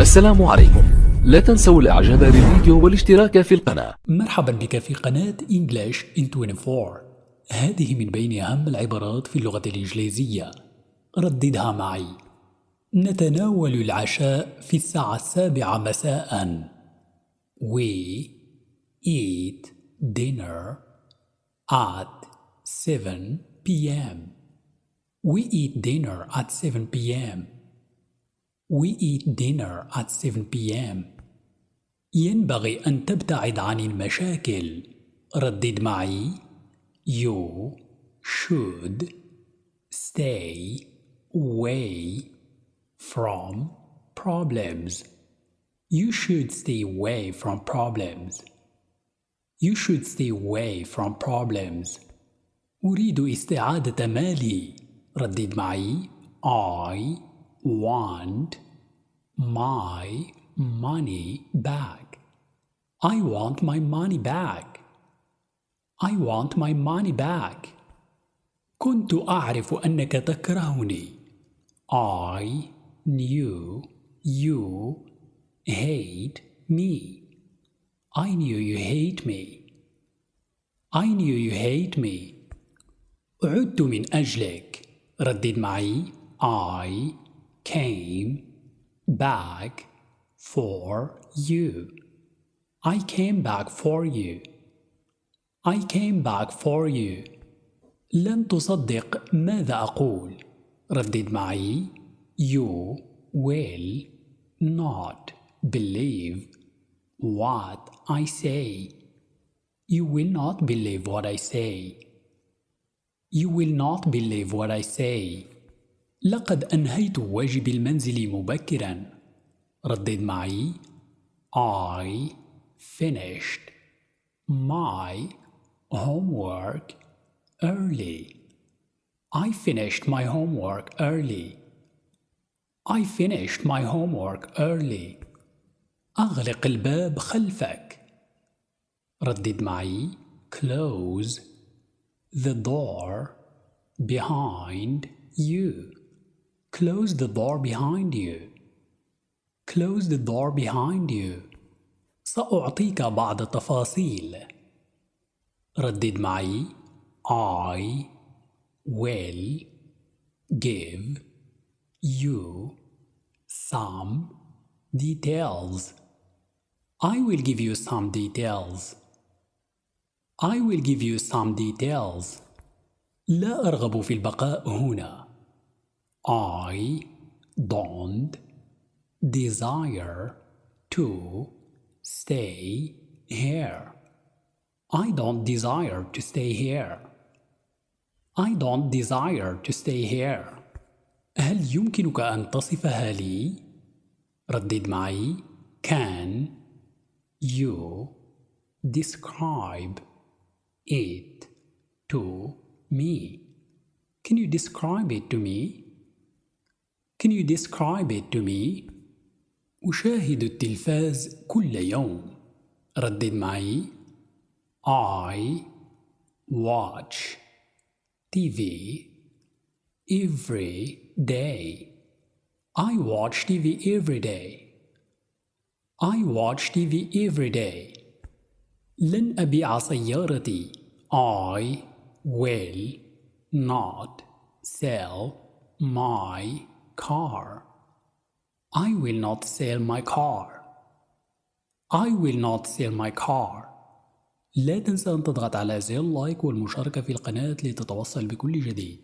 السلام عليكم. لا تنسوا الاعجاب بالفيديو والاشتراك في القناة. مرحبا بك في قناة English in 24. هذه من بين أهم العبارات في اللغة الإنجليزية. رددها معي. نتناول العشاء في الساعة 7 مساء. We eat dinner at 7 p.m. We eat dinner at 7 p.m. We eat dinner at 7 p.m. ينبغي أن تبتعد عن المشاكل. ردد معي. You should stay away from problems. You should stay away from problems. You should stay away from problems. أريد استعادة مالي. ردد معي. I want my money back. I want my money back. I want my money back. كنت أعرف أنك تكرهني. I knew you hate me. I knew you hate me. I knew you hate me. عدت من أجلك. ردد معي. I came back for you. I came back for you. I came back for you. لن تصدق ماذا أقول. ردد معي. You will not believe what I say. You will not believe what I say. You will not believe what I say. لقد أنهيت واجب المنزل مبكرا. ردد معي. I finished my homework early. I finished my homework early. I finished my homework early. أغلق الباب خلفك. ردد معي. Close the door behind you. Close the door behind you. Close the door behind you. سأعطيك بعض التفاصيل. ردد معي. I will give you some details. I will give you some details. I will give you some details. لا أرغب في البقاء هنا. I don't desire to stay here. I don't desire to stay here. I don't desire to stay here. هل يمكنك أن تصفها لي؟ ردد معي. Can you describe it to me? Can you describe it to me? Can you describe it to me? أشاهد التلفاز كل يوم. ردد معي. I watch TV every day. I watch TV every day. I watch TV every day. لن أبيع سيارتي. I will not sell my car. I will not sell my car. I will not sell my car. لا تنسى أن تضغط على زر لايك والمشاركة في القناة لتتوصل بكل جديد.